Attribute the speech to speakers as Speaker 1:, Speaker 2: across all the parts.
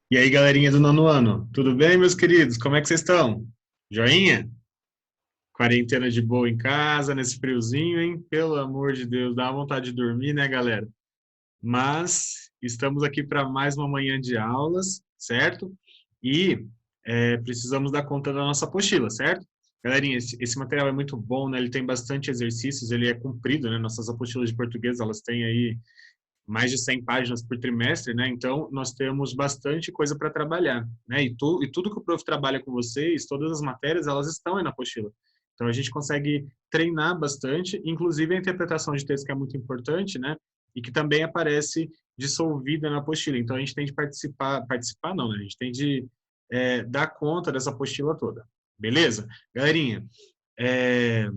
Speaker 1: E aí, galerinha do nono ano, tudo bem, meus queridos? Como é que vocês estão? Joinha? Quarentena de boa em casa, nesse friozinho, hein? Pelo amor de Deus, dá uma vontade de dormir, né, galera? Mas estamos aqui para mais uma manhã de aulas, certo? E precisamos dar conta da nossa apostila, certo? Galerinha, esse material é muito bom, né? Ele tem bastante exercícios, ele é comprido, né? Nossas apostilas de português, elas têm aí mais de 100 páginas por trimestre, né? Então, nós temos bastante coisa para trabalhar, né? E tudo que o prof trabalha com vocês, todas as matérias, elas estão aí na apostila. Então, a gente consegue treinar bastante, inclusive a interpretação de texto, que é muito importante, né? E que também aparece dissolvida na apostila. Então, a gente tem de participar não, né? A gente tem de dar conta dessa apostila toda. Beleza? Galerinha, é,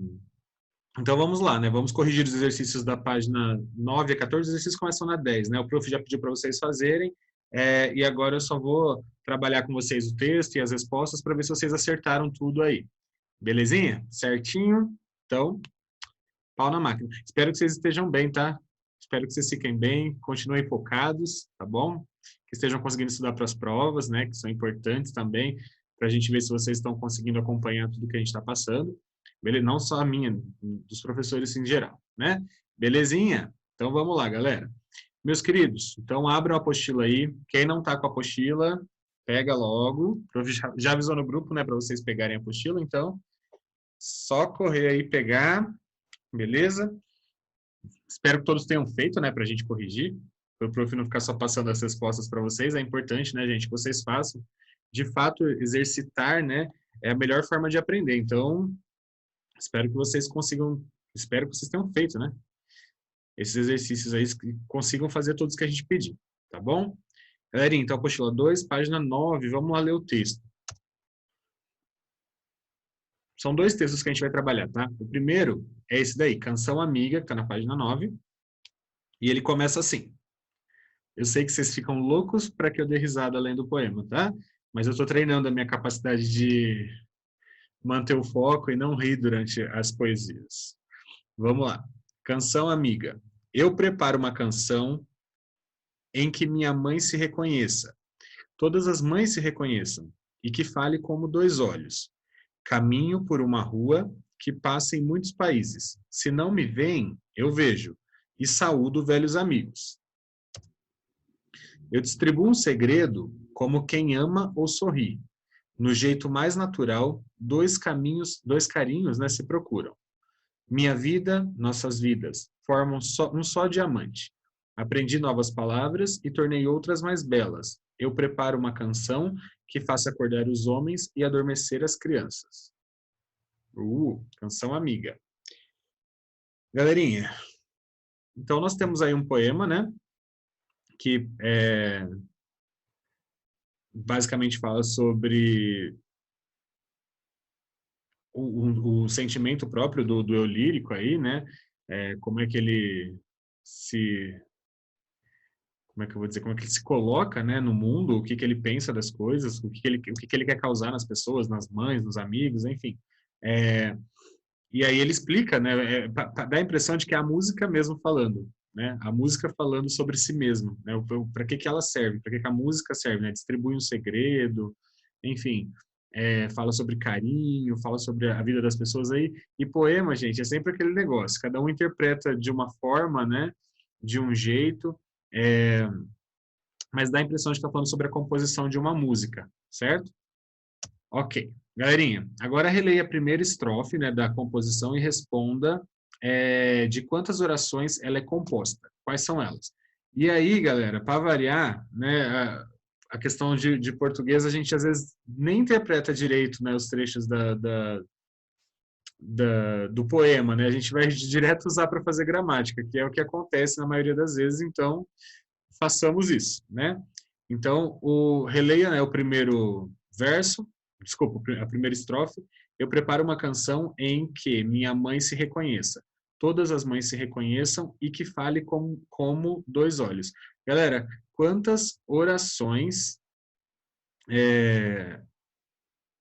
Speaker 1: então vamos lá, né? Vamos corrigir os exercícios da página 9 a 14, os exercícios começam na 10, né? O prof já pediu para vocês fazerem, e agora eu só vou trabalhar com vocês o texto e as respostas para ver se vocês acertaram tudo aí. Belezinha? Certinho? Então, pau na máquina. Espero que vocês estejam bem, tá? Espero que vocês fiquem bem, continuem focados, tá bom? Que estejam conseguindo estudar para as provas, né? Que são importantes também, para a gente ver se vocês estão conseguindo acompanhar tudo que a gente está passando. Beleza? Não só a minha, dos professores em geral, né? Belezinha? Então vamos lá, galera. Meus queridos, então abram a apostila aí. Quem não está com a apostila, pega logo. O prof já avisou no grupo, né, para vocês pegarem a apostila, então só correr aí pegar, beleza? Espero que todos tenham feito, né, para a gente corrigir, para o prof não ficar só passando as respostas para vocês. É importante, né, gente, que vocês façam. De fato, exercitar, né, é a melhor forma de aprender. Então, espero que vocês consigam, espero que vocês tenham feito, né, esses exercícios aí, que consigam fazer todos que a gente pedir, tá bom? Galerinha, então, apostila 2, página 9, vamos lá ler o texto. São dois textos que a gente vai trabalhar, tá? O primeiro é esse daí, Canção Amiga, que está na página 9, e ele começa assim. Eu sei que vocês ficam loucos para que eu dê risada lendo o poema, tá? Mas eu estou treinando a minha capacidade de manter o foco e não rir durante as poesias. Vamos lá. Canção Amiga. Eu preparo uma canção em que minha mãe se reconheça, todas as mães se reconheçam, e que fale como dois olhos. Caminho por uma rua que passa em muitos países. Se não me veem, eu vejo, e saúdo velhos amigos. Eu distribuo um segredo como quem ama ou sorri. No jeito mais natural, dois carinhos, né, se procuram. Minha vida, nossas vidas, formam um só diamante. Aprendi novas palavras e tornei outras mais belas. Eu preparo uma canção que faça acordar os homens e adormecer as crianças. Canção amiga. Galerinha, então nós temos aí um poema, né, que basicamente fala sobre o sentimento próprio do eu lírico aí, né, como é que ele se como é que eu vou dizer, como é que ele se coloca, né, no mundo, o que que ele pensa das coisas, o que que ele quer causar nas pessoas, nas mães, nos amigos, enfim. É, e aí ele explica, né, dá a impressão de que é a música mesmo falando, né, a música falando sobre si mesma, né, para que que ela serve, para que que a música serve, né, distribui um segredo, enfim, fala sobre carinho, fala sobre a vida das pessoas aí, e poema, gente, é sempre aquele negócio, cada um interpreta de uma forma, né, de um jeito, é, mas dá a impressão de estar falando sobre a composição de uma música, certo? Ok. Galerinha, agora releia a primeira estrofe, né, da composição e responda de quantas orações ela é composta. Quais são elas? E aí, galera, para variar, né, a questão de português, a gente às vezes nem interpreta direito, né, os trechos do poema, né? A gente vai direto usar para fazer gramática, que é o que acontece na maioria das vezes, então façamos isso, né? Então, releia, né, o primeiro verso, desculpa, a primeira estrofe. Eu preparo uma canção em que minha mãe se reconheça, todas as mães se reconheçam e que fale como dois olhos. Galera, quantas orações é,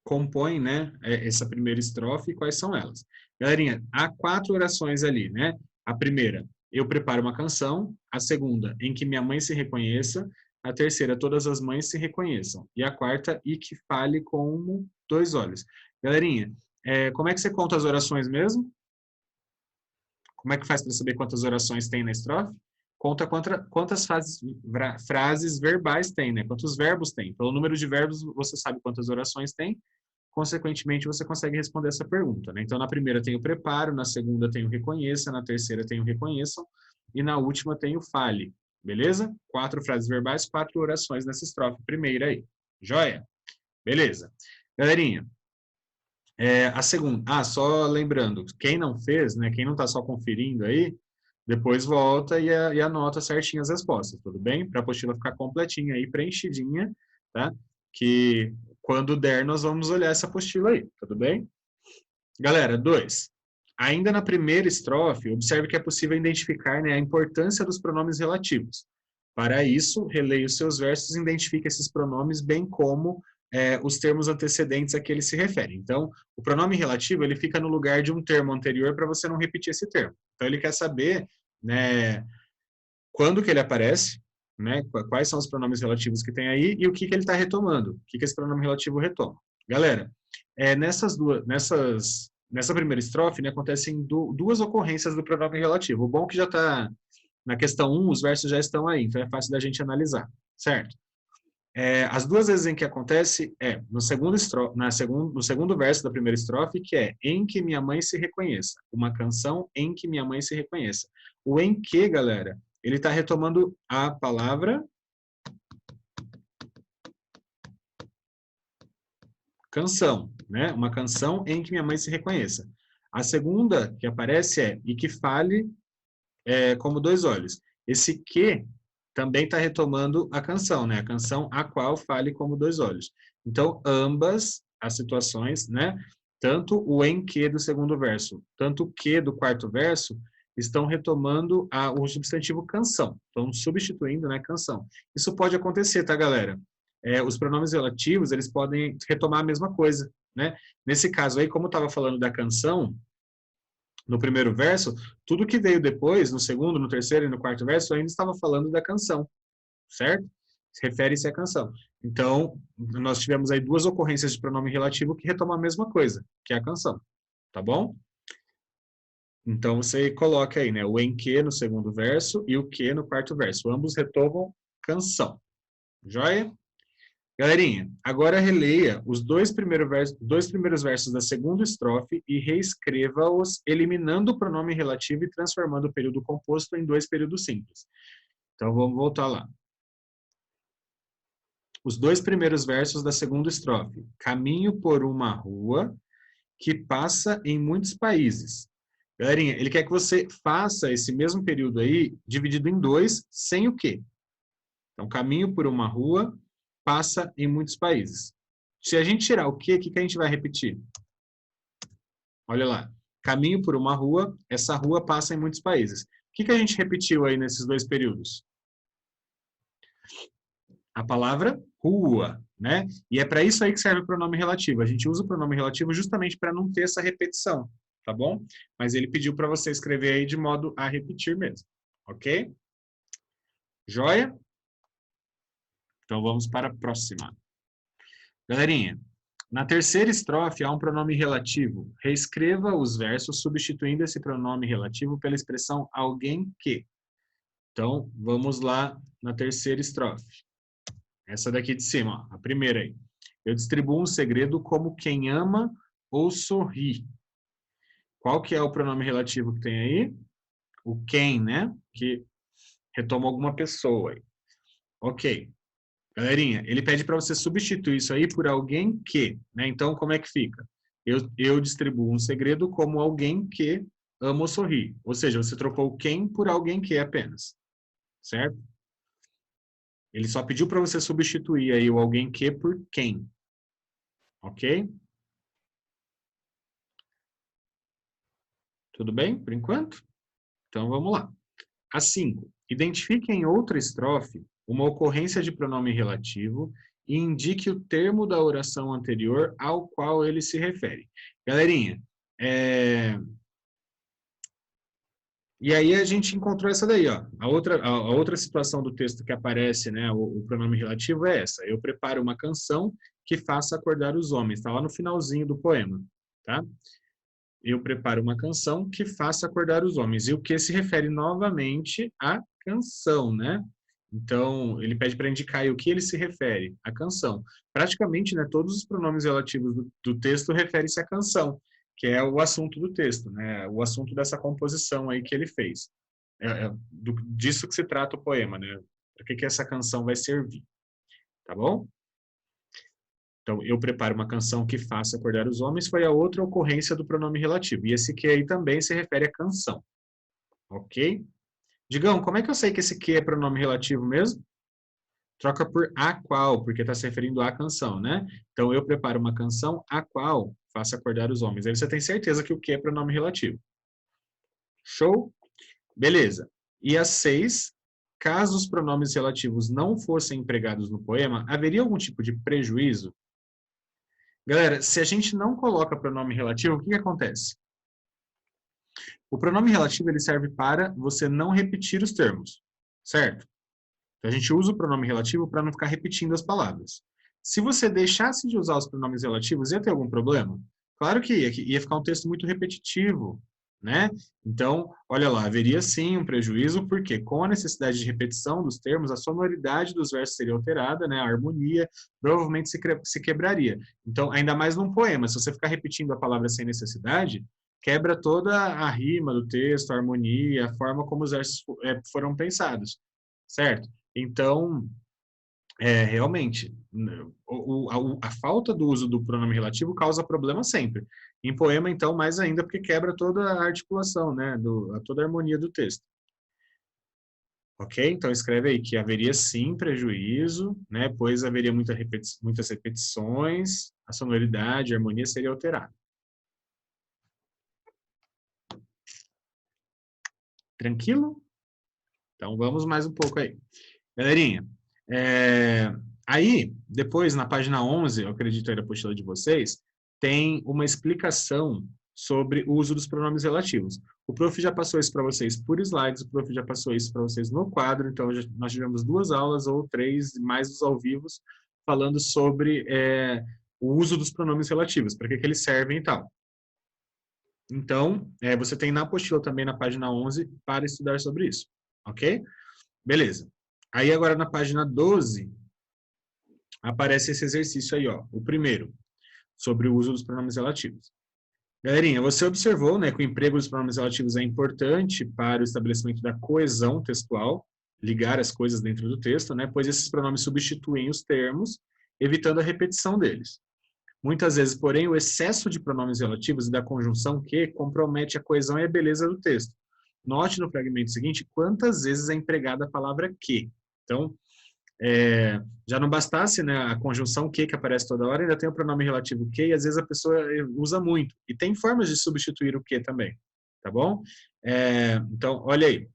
Speaker 1: compõem, né, essa primeira estrofe e quais são elas? Galerinha, há 4 orações ali, né? A primeira, eu preparo uma canção. A segunda, em que minha mãe se reconheça. A terceira, todas as mães se reconheçam. E a quarta, e que fale como dois olhos. Galerinha, como é que você conta as orações mesmo? Como é que faz para saber quantas orações tem na estrofe? Conta quantas frases verbais tem, né? Quantos verbos tem. Pelo número de verbos, você sabe quantas orações tem. Consequentemente, você consegue responder essa pergunta, né? Então, na primeira tem o preparo, na segunda tem o reconheça, na terceira tem o reconheçam e na última tem o fale. Beleza? 4 frases verbais, 4 orações nessa estrofe primeira aí. Joia? Beleza. Galerinha, a segunda. Ah, só lembrando, quem não fez, né? Quem não está só conferindo aí, depois volta e anota certinho as respostas, tudo bem? Para a apostila ficar completinha aí, preenchidinha, tá? Que quando der, nós vamos olhar essa apostila aí, tudo bem? Galera, 2. Ainda na primeira estrofe, observe que é possível identificar, né, a importância dos pronomes relativos. Para isso, releia os seus versos e identifique esses pronomes, bem como os termos antecedentes a que ele se refere. Então, o pronome relativo, ele fica no lugar de um termo anterior para você não repetir esse termo. Então, ele quer saber, né, quando que ele aparece, né, quais são os pronomes relativos que tem aí e o que ele está retomando, o que esse pronome relativo retoma. Galera, nessa primeira estrofe, né, acontecem duas ocorrências do pronome relativo. O bom é que já está na questão 1, os versos já estão aí, então é fácil da gente analisar, certo? As duas vezes em que acontece no segundo verso da primeira estrofe, que é em que minha mãe se reconheça. Uma canção em que minha mãe se reconheça. O em que, galera, ele está retomando a palavra canção, né? Uma canção em que minha mãe se reconheça. A segunda que aparece e que fale como dois olhos. Esse que também está retomando a canção, né? A canção a qual fale como dois olhos. Então, ambas as situações, né? Tanto o em que do segundo verso, tanto o que do quarto verso, estão retomando o substantivo canção. Estão substituindo, né, canção. Isso pode acontecer, tá, galera? Os pronomes relativos, eles podem retomar a mesma coisa, né? Nesse caso aí, como eu estava falando da canção, no primeiro verso, tudo que veio depois, no segundo, no terceiro e no quarto verso, ainda estava falando da canção, certo? Refere-se à canção. Então, nós tivemos aí duas ocorrências de pronome relativo que retomam a mesma coisa, que é a canção, tá bom? Então, você coloca aí, né, o em que no segundo verso e o que no quarto verso. Ambos retomam canção. Joia? Galerinha, agora releia os dois primeiros versos da segunda estrofe e reescreva-os, eliminando o pronome relativo e transformando o período composto em dois períodos simples. Então, vamos voltar lá. Os dois primeiros versos da segunda estrofe. Caminho por uma rua que passa em muitos países. Galerinha, ele quer que você faça esse mesmo período aí, dividido em dois, sem o quê? Então, caminho por uma rua passa em muitos países. Se a gente tirar o quê, o que a gente vai repetir? Olha lá. Caminho por uma rua, essa rua passa em muitos países. O que a gente repetiu aí nesses dois períodos? A palavra rua, né? E é para isso aí que serve o pronome relativo. A gente usa o pronome relativo justamente para não ter essa repetição, tá bom? Mas ele pediu para você escrever aí de modo a repetir mesmo, ok? Joia? Então vamos para a próxima. Galerinha, na terceira estrofe há um pronome relativo. Reescreva os versos substituindo esse pronome relativo pela expressão alguém que. Então, vamos lá na terceira estrofe. Essa daqui de cima, ó, a primeira aí. Eu distribuo um segredo como quem ama ou sorri. Qual que é o pronome relativo que tem aí? O quem, né? Que retoma alguma pessoa aí. Ok. Galerinha, ele pede para você substituir isso aí por alguém que, né? Então, como é que fica? Eu distribuo um segredo como alguém que ama ou sorri. Ou seja, você trocou quem por alguém que apenas. Certo? Ele só pediu para você substituir aí o alguém que por quem. Ok? Tudo bem, por enquanto? Então, vamos lá. A 5. Identifique em outra estrofe uma ocorrência de pronome relativo e indique o termo da oração anterior ao qual ele se refere. Galerinha, E aí a gente encontrou essa daí, ó. A outra situação do texto que aparece, né, o pronome relativo é essa. Eu preparo uma canção que faça acordar os homens. Está lá no finalzinho do poema, tá? Eu preparo uma canção que faça acordar os homens. E o que se refere novamente à canção, né? Então, ele pede para indicar aí o que ele se refere, à canção. Praticamente, né, todos os pronomes relativos do texto referem-se à canção, que é o assunto do texto, né? O assunto dessa composição aí que ele fez. Disso que se trata o poema, né? Para que essa canção vai servir, tá bom? Então, eu preparo uma canção que faça acordar os homens, foi a outra ocorrência do pronome relativo. E esse que aí também se refere à canção. Ok? Digão, como é que eu sei que esse que é pronome relativo mesmo? Troca por a qual, porque está se referindo à canção, né? Então, eu preparo uma canção a qual faça acordar os homens. Aí você tem certeza que o que é pronome relativo. Show? Beleza. E a 6, caso os pronomes relativos não fossem empregados no poema, haveria algum tipo de prejuízo? Galera, se a gente não coloca pronome relativo, o que acontece? O pronome relativo ele serve para você não repetir os termos, certo? Então, a gente usa o pronome relativo para não ficar repetindo as palavras. Se você deixasse de usar os pronomes relativos, ia ter algum problema? Claro que ia ficar um texto muito repetitivo, né? Então, olha lá, haveria sim um prejuízo, porque com a necessidade de repetição dos termos, a sonoridade dos versos seria alterada, né? A harmonia provavelmente se quebraria. Então, ainda mais num poema, se você ficar repetindo a palavra sem necessidade, quebra toda a rima do texto, a harmonia, a forma como os versos foram pensados, certo? Então, realmente, a falta do uso do pronome relativo causa problema sempre. Em poema, então, mais ainda, porque quebra toda a articulação, né, toda a harmonia do texto. Ok? Então, escreve aí que haveria sim prejuízo, né, pois haveria muitas repetições, a sonoridade, a harmonia seria alterada. Tranquilo? Então, vamos mais um pouco aí. Galerinha, aí, depois, na página 11, eu acredito aí da apostila de vocês, tem uma explicação sobre o uso dos pronomes relativos. O prof já passou isso para vocês por slides, o prof já passou isso para vocês no quadro, então nós tivemos 2 aulas ou 3, mais os ao vivo, falando sobre o uso dos pronomes relativos, para que eles servem e tal. Então, você tem na apostila também, na página 11, para estudar sobre isso, ok? Beleza. Aí agora na página 12, aparece esse exercício aí, ó. O primeiro, sobre o uso dos pronomes relativos. Galerinha, você observou, né, que o emprego dos pronomes relativos é importante para o estabelecimento da coesão textual, ligar as coisas dentro do texto, né, pois esses pronomes substituem os termos, evitando a repetição deles. Muitas vezes, porém, o excesso de pronomes relativos e da conjunção que compromete a coesão e a beleza do texto. Note no fragmento seguinte quantas vezes é empregada a palavra que. Então, já não bastasse, né, a conjunção que aparece toda hora, ainda tem o pronome relativo que, e às vezes a pessoa usa muito. E tem formas de substituir o que também, tá bom? Então, olha aí.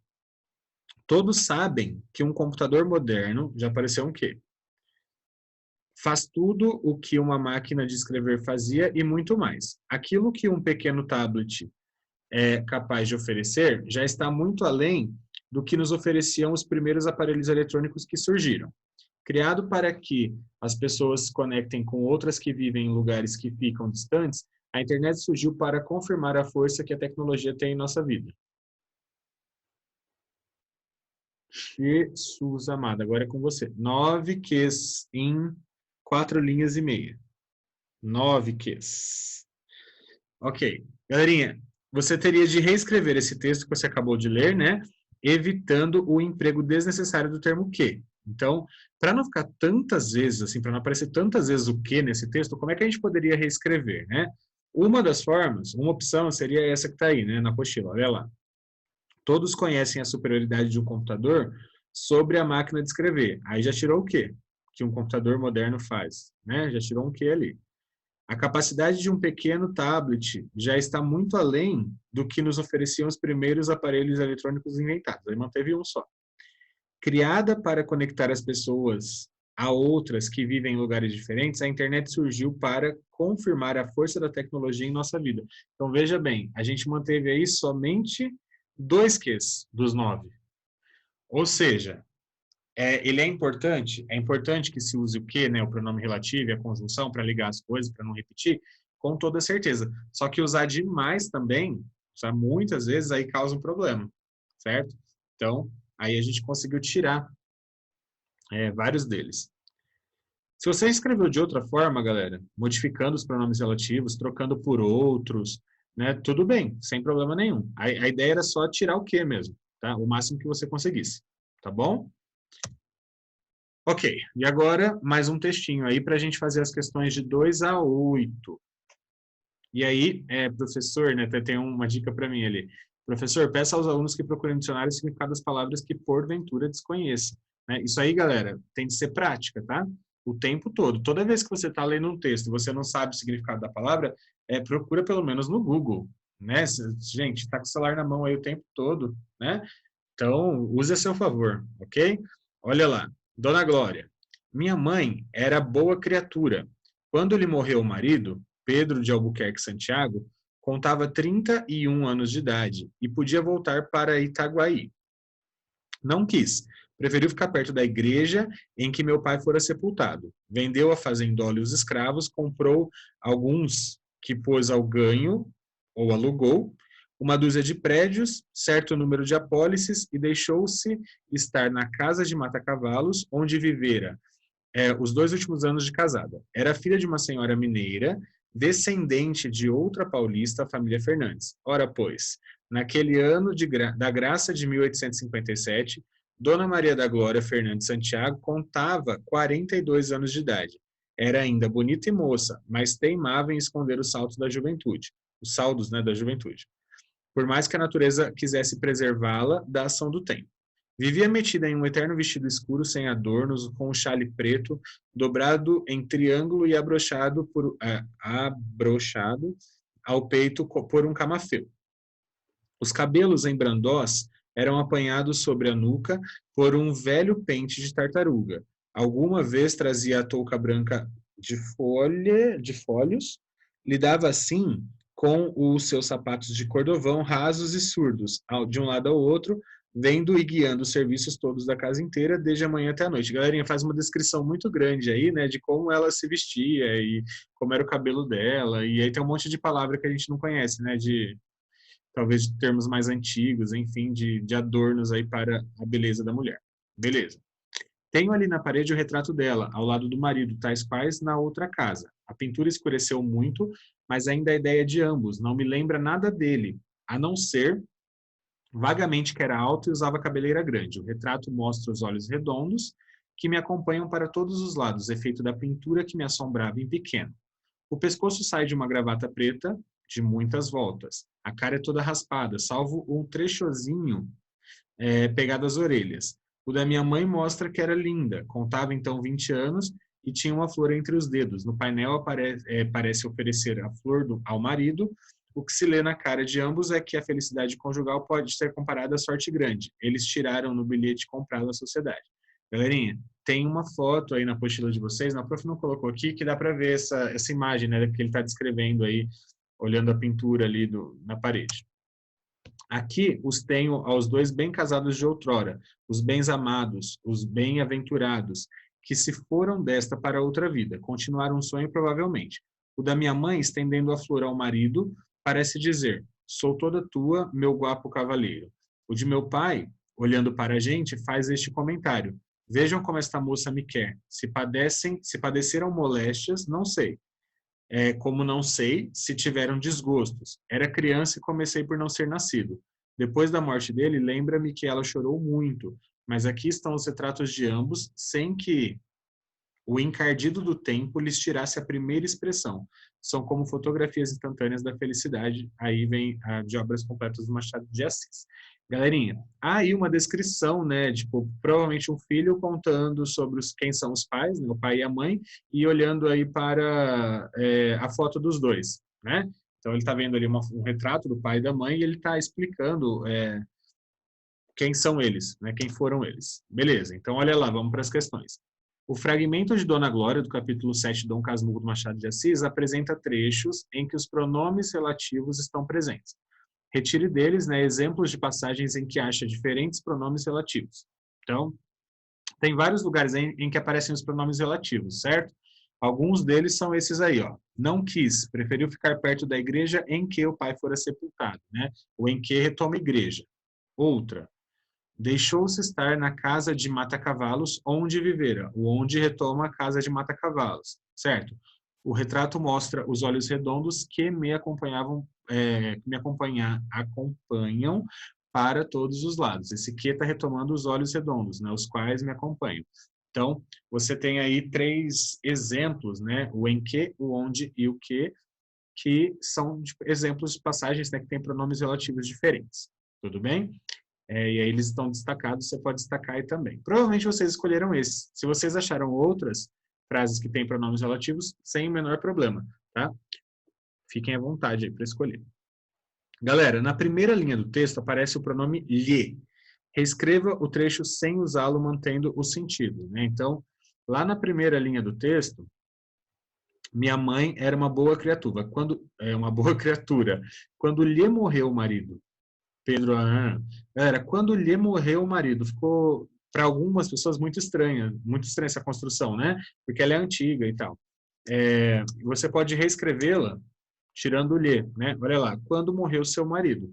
Speaker 1: Todos sabem que um computador moderno, já apareceu um que, faz tudo o que uma máquina de escrever fazia e muito mais. Aquilo que um pequeno tablet é capaz de oferecer já está muito além do que nos ofereciam os primeiros aparelhos eletrônicos que surgiram. Criado para que as pessoas se conectem com outras que vivem em lugares que ficam distantes, a internet surgiu para confirmar a força que a tecnologia tem em nossa vida. Jesus amado, agora é com você. 9 Qs em 4 linhas e meia. 9 Qs. Ok. Galerinha, você teria de reescrever esse texto que você acabou de ler, né? Evitando o emprego desnecessário do termo que. Então, para não ficar tantas vezes, assim, para não aparecer tantas vezes o que nesse texto, como é que a gente poderia reescrever, né? Uma das formas, uma opção seria essa que está aí, né, na apostila, olha lá. Todos conhecem a superioridade de um computador sobre a máquina de escrever. Aí já tirou o quê? Que um computador moderno faz, né? Já tirou um que ali. A capacidade de um pequeno tablet já está muito além do que nos ofereciam os primeiros aparelhos eletrônicos inventados. Aí manteve um só. Criada para conectar as pessoas a outras que vivem em lugares diferentes, a internet surgiu para confirmar a força da tecnologia em nossa vida. Então, veja bem, a gente manteve aí somente dois Qs dos 9. Ou seja, ele é importante que se use o que, né, o pronome relativo e a conjunção para ligar as coisas, para não repetir, com toda certeza. Só que usar demais também, usar muitas vezes, aí causa um problema, certo? Então, aí a gente conseguiu tirar vários deles. Se você escreveu de outra forma, galera, modificando os pronomes relativos, trocando por outros, né, tudo bem, sem problema nenhum. A ideia era só tirar o que mesmo, tá? O máximo que você conseguisse, tá bom? Ok, e agora mais um textinho aí para a gente fazer as questões de 2 a 8. E aí, professor, né, tem uma dica para mim ali. Professor, peça aos alunos que procurem dicionário o significado das palavras que porventura desconheçam. Né? Isso aí, galera, tem de ser prática, tá? O tempo todo. Toda vez que você está lendo um texto e você não sabe o significado da palavra, procura pelo menos no Google. Né? Gente, está com o celular na mão aí o tempo todo, né? Então, use a seu favor, ok? Olha lá. Dona Glória. Minha mãe era boa criatura. Quando lhe morreu o marido, Pedro de Albuquerque Santiago, contava 31 anos de idade e podia voltar para Itaguaí. Não quis. Preferiu ficar perto da igreja em que meu pai fora sepultado. Vendeu a fazendólia e os escravos, comprou alguns que pôs ao ganho ou alugou, uma dúzia de prédios, certo número de apólices e deixou-se estar na casa de Mata-Cavalos, onde vivera os 2 últimos anos de casada. Era filha de uma senhora mineira, descendente de outra paulista, a família Fernandes. Ora, pois, naquele ano da graça de 1857, Dona Maria da Glória Fernandes Santiago contava 42 anos de idade. Era ainda bonita e moça, mas teimava em esconder os saltos da juventude, os saldos, né, da juventude. Por mais que a natureza quisesse preservá-la da ação do tempo. Vivia metida em um eterno vestido escuro sem adornos, com um chale preto, dobrado em triângulo e abrochado ao peito por um camafeu. Os cabelos em brandós eram apanhados sobre a nuca por um velho pente de tartaruga. Alguma vez trazia a touca branca de folhos, lidava assim com os seus sapatos de cordovão rasos e surdos, de um lado ao outro, vendo e guiando os serviços todos da casa inteira, desde a manhã até a noite. Galerinha, faz uma descrição muito grande aí, né, de como ela se vestia e como era o cabelo dela, e aí tem um monte de palavra que a gente não conhece, né, talvez de termos mais antigos, enfim, de adornos aí para a beleza da mulher. Beleza. Tenho ali na parede o retrato dela, ao lado do marido, tais quais na outra casa. A pintura escureceu muito, mas ainda a ideia de ambos. Não me lembra nada dele, a não ser vagamente que era alto e usava cabeleira grande. O retrato mostra os olhos redondos, que me acompanham para todos os lados, efeito da pintura que me assombrava em pequeno. O pescoço sai de uma gravata preta, de muitas voltas. A cara é toda raspada, salvo um trechozinho pegado às orelhas. O da minha mãe mostra que era linda, contava então 20 anos e tinha uma flor entre os dedos. No painel parece oferecer a flor ao marido. O que se lê na cara de ambos é que a felicidade conjugal pode ser comparada à sorte grande. Eles tiraram no bilhete comprado à sociedade. Galerinha, tem uma foto aí na apostila de vocês, na prof não colocou aqui, que dá para ver essa imagem, né, que ele está descrevendo aí, olhando a pintura ali na parede. Aqui os tenho aos dois bem casados de outrora, os bens amados, os bem-aventurados, que se foram desta para outra vida, continuaram um sonho provavelmente. O da minha mãe, estendendo a flor ao marido, parece dizer, sou toda tua, meu guapo cavaleiro. O de meu pai, olhando para a gente, faz este comentário, vejam como esta moça me quer, se padeceram moléstias, não sei. Como não sei se tiveram desgostos. Era criança e comecei por não ser nascido. Depois da morte dele, lembra-me que ela chorou muito, mas aqui estão os retratos de ambos, sem que o encardido do tempo lhes tirasse a primeira expressão. São como fotografias instantâneas da felicidade. Aí vem de obras completas do Machado de Assis. Galerinha, há aí uma descrição, né, tipo, provavelmente um filho contando sobre quem são os pais, né, o pai e a mãe, e olhando aí para a foto dos dois, né? Então ele está vendo ali um retrato do pai e da mãe e ele está explicando quem são eles, né, quem foram eles. Beleza, então olha lá, vamos para as questões. O fragmento de Dona Glória, do capítulo 7 de Dom Casmurro do Machado de Assis, apresenta trechos em que os pronomes relativos estão presentes. retire deles, né, exemplos de passagens em que acha diferentes pronomes relativos. Então, tem vários lugares em que aparecem os pronomes relativos, certo? Alguns deles são esses aí, ó. Não quis, preferiu ficar perto da igreja em que o pai fora sepultado, né? O em que retoma igreja. Outra, deixou-se estar na casa de mata-cavalos onde vivera. O onde retoma a casa de mata-cavalos, certo? O retrato mostra os olhos redondos que me acompanham para todos os lados. Esse que está retomando os olhos redondos, né, os quais me acompanham. Então, você tem aí 3 exemplos, né, o em que, o onde e o que são exemplos de passagens, né, que têm pronomes relativos diferentes. Tudo bem? E aí eles estão destacados, você pode destacar aí também. Provavelmente vocês escolheram esse. Se vocês acharam outras frases que têm pronomes relativos, sem o menor problema, tá? Fiquem à vontade aí para escolher. Galera, na primeira linha do texto aparece o pronome lhe. Reescreva o trecho sem usá-lo, mantendo o sentido, né? Então, lá na primeira linha do texto, minha mãe era uma boa criatura. Uma boa criatura. Quando lhe morreu o marido, Pedro, quando lhe morreu o marido, ficou para algumas pessoas muito estranha essa construção, né? Porque ela é antiga e tal. Você pode reescrevê-la tirando o lhe, né? Olha lá, quando morreu seu marido.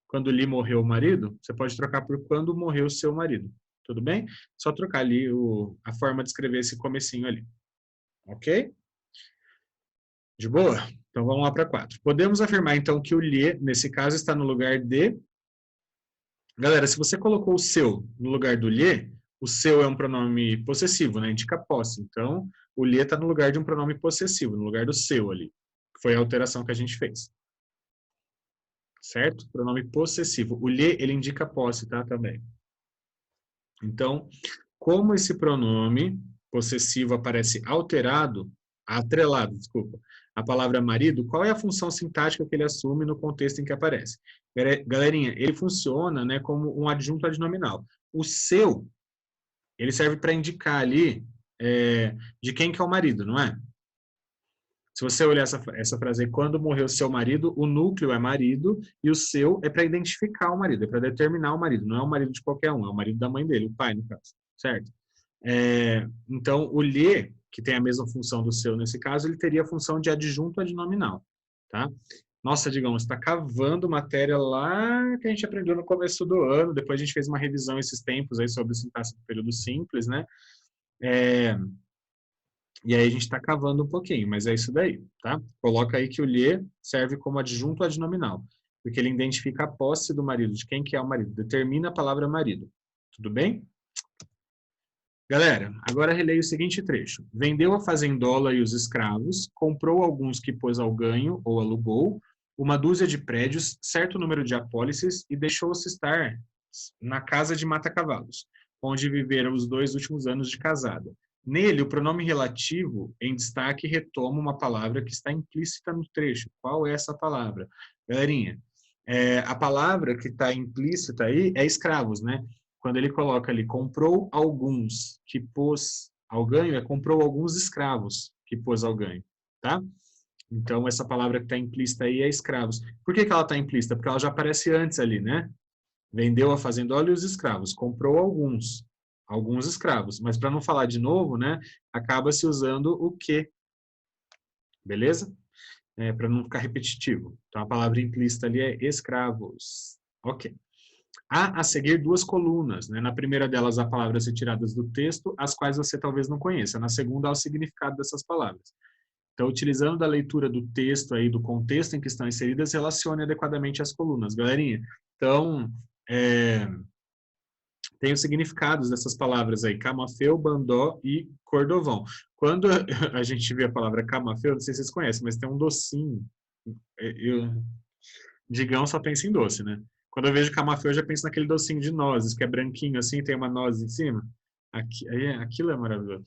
Speaker 1: Quando lhe morreu o marido, você pode trocar por quando morreu seu marido. Tudo bem? Só trocar ali a forma de escrever esse comecinho ali. Ok? De boa? Então vamos lá para 4. Podemos afirmar então que o lhe, nesse caso, está no lugar de... Galera, se você colocou o seu no lugar do lhe, o seu é um pronome possessivo, né? Indica posse. Então, o lhe está no lugar de um pronome possessivo, no lugar do seu ali. Que foi a alteração que a gente fez. Certo? Pronome possessivo. O lhe, ele indica posse, tá? Também. Então, como esse pronome possessivo aparece atrelado, desculpa, a palavra marido, qual é a função sintática que ele assume no contexto em que aparece? Galerinha, ele funciona, né, como um adjunto adnominal. O seu, ele serve para indicar ali de quem que é o marido, não é? Se você olhar essa frase aí, quando morreu seu marido, o núcleo é marido e o seu é para identificar o marido, é para determinar o marido. Não é o marido de qualquer um, é o marido da mãe dele, o pai, no caso. Certo? Então, o lhe, que tem a mesma função do seu nesse caso, ele teria a função de adjunto adnominal. Tá? Nossa, digamos, está cavando matéria lá que a gente aprendeu no começo do ano, depois a gente fez uma revisão esses tempos aí sobre sintaxe do período simples, né? E aí a gente está cavando um pouquinho, mas é isso daí, tá? Coloca aí que o lhe serve como adjunto adnominal, porque ele identifica a posse do marido, de quem que é o marido, determina a palavra marido. Tudo bem? Galera, agora releia o seguinte trecho. Vendeu a fazendola e os escravos, comprou alguns que pôs ao ganho ou alugou, uma dúzia de prédios, certo número de apólices e deixou-se estar na casa de mata-cavalos, onde viveram os 2 últimos anos de casada. Nele, o pronome relativo, em destaque, retoma uma palavra que está implícita no trecho. Qual é essa palavra? Galerinha, a palavra que está implícita aí é escravos, né? Quando ele coloca ali, comprou alguns que pôs ao ganho, comprou alguns escravos que pôs ao ganho, tá? Então, essa palavra que está implícita aí é escravos. Por que ela está implícita? Porque ela já aparece antes ali, né? Vendeu a fazendola e os escravos. Comprou alguns escravos. Mas para não falar de novo, né? Acaba se usando o que. Beleza? Para não ficar repetitivo. Então, a palavra implícita ali é escravos. Ok. Há a seguir 2 colunas. Né? Na primeira delas, há palavras retiradas do texto, as quais você talvez não conheça. Na segunda, há o significado dessas palavras. Então, utilizando da leitura do texto aí, do contexto em que estão inseridas, relacione adequadamente as colunas. Galerinha, então, tem os significados dessas palavras aí, camafeu, bandó e cordovão. Quando a gente vê a palavra camafeu, não sei se vocês conhecem, mas tem um docinho. Digão só pensa em doce, né? Quando eu vejo camafeu, eu já penso naquele docinho de nozes, que é branquinho assim, tem uma noz em cima. Aquilo é maravilhoso.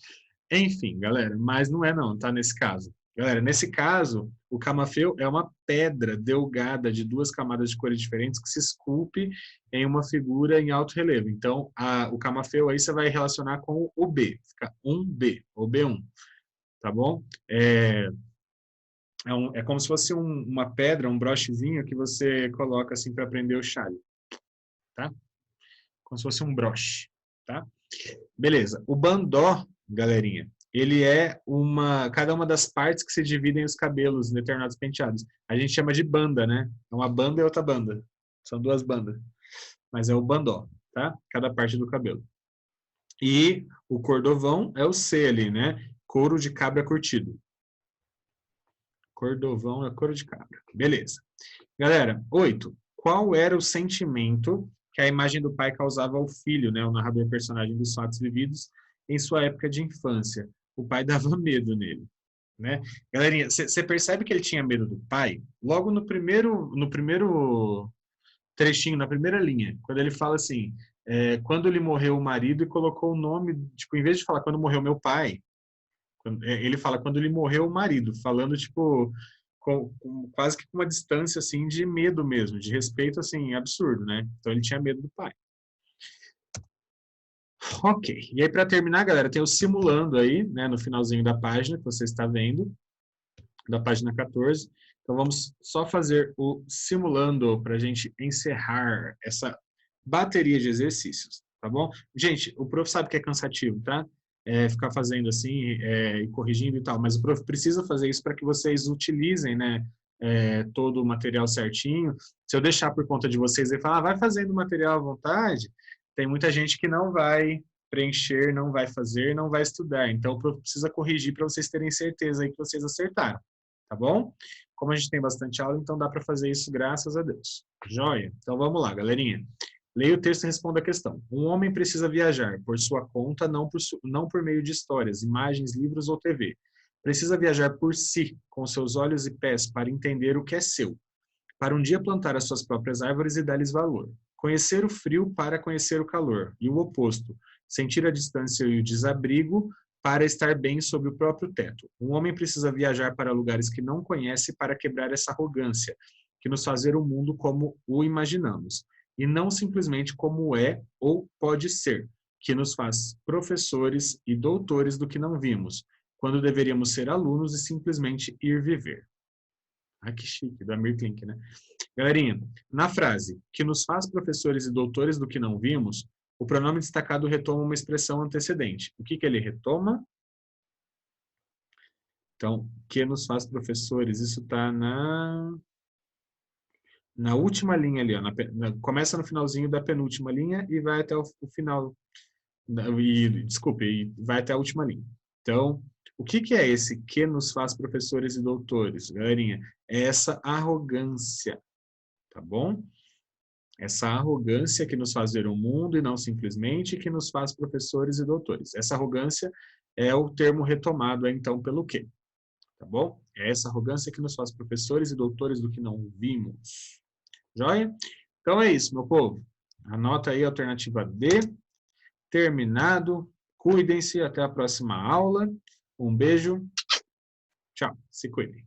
Speaker 1: Enfim, galera, mas não é não, tá? Nesse caso. Galera, nesse caso, o camafeu é uma pedra delgada de 2 camadas de cores diferentes que se esculpe em uma figura em alto relevo. Então, o camafeu aí você vai relacionar com o B, fica 1B, ou B1, tá bom? É como se fosse uma pedra, um brochezinho que você coloca assim para prender o chale, tá? Como se fosse um broche, tá? Beleza. O bandó, galerinha, ele é cada uma das partes que se dividem os cabelos em determinados penteados. A gente chama de banda, né? É uma banda e outra banda. São duas bandas. Mas é o bandó, tá? Cada parte do cabelo. E o cordovão é o C ali, né? Couro de cabra curtido. Cordovão é couro de cabra. Beleza. Galera, 8. Qual era o sentimento que a imagem do pai causava ao filho, né? O narrador personagem dos fatos vividos em sua época de infância. O pai dava medo nele, né? Galerinha, você percebe que ele tinha medo do pai? Logo no primeiro trechinho, na primeira linha, quando ele fala assim, quando lhe morreu o marido e colocou o nome, tipo, em vez de falar quando morreu meu pai, ele fala quando lhe morreu o marido, falando, tipo, quase que com uma distância, assim, de medo mesmo, de respeito, assim, absurdo, né? Então ele tinha medo do pai. Ok. E aí, para terminar, galera, tem o simulando aí, né, no finalzinho da página, que você está vendo, da página 14. Então, vamos só fazer o simulando para a gente encerrar essa bateria de exercícios, tá bom? Gente, o prof sabe que é cansativo, tá? Ficar fazendo assim, e corrigindo e tal, mas o prof precisa fazer isso para que vocês utilizem, né, todo o material certinho. Se eu deixar por conta de vocês e falar, vai fazendo o material à vontade, tem muita gente que não vai preencher, não vai fazer, não vai estudar. Então, o prof precisa corrigir para vocês terem certeza aí que vocês acertaram, tá bom? Como a gente tem bastante aula, então dá para fazer isso, graças a Deus. Joia? Então, vamos lá, galerinha. Leia o texto e responda a questão. Um homem precisa viajar por sua conta, não por meio de histórias, imagens, livros ou TV. Precisa viajar por si, com seus olhos e pés, para entender o que é seu. Para um dia plantar as suas próprias árvores e dar-lhes valor. Conhecer o frio para conhecer o calor. E o oposto. Sentir a distância e o desabrigo para estar bem sob o próprio teto. Um homem precisa viajar para lugares que não conhece para quebrar essa arrogância, que nos faz ver o mundo como o imaginamos e não simplesmente como é ou pode ser, que nos faz professores e doutores do que não vimos, quando deveríamos ser alunos e simplesmente ir viver. Ah, que chique, da Mirklink, né? Galerinha, na frase, que nos faz professores e doutores do que não vimos, o pronome destacado retoma uma expressão antecedente. O que ele retoma? Então, que nos faz professores, isso está na última linha ali, ó, começa no finalzinho da penúltima linha e vai até o final, desculpe, e vai até a última linha. Então, o que é esse que nos faz professores e doutores, galerinha? É essa arrogância, tá bom? Essa arrogância que nos faz ver o mundo e não simplesmente que nos faz professores e doutores. Essa arrogância é o termo retomado, então, pelo quê? Tá bom? É essa arrogância que nos faz professores e doutores do que não vimos. Joia? Então é isso, meu povo. Anota aí a alternativa D. Terminado. Cuidem-se. Até a próxima aula. Um beijo. Tchau. Se cuidem.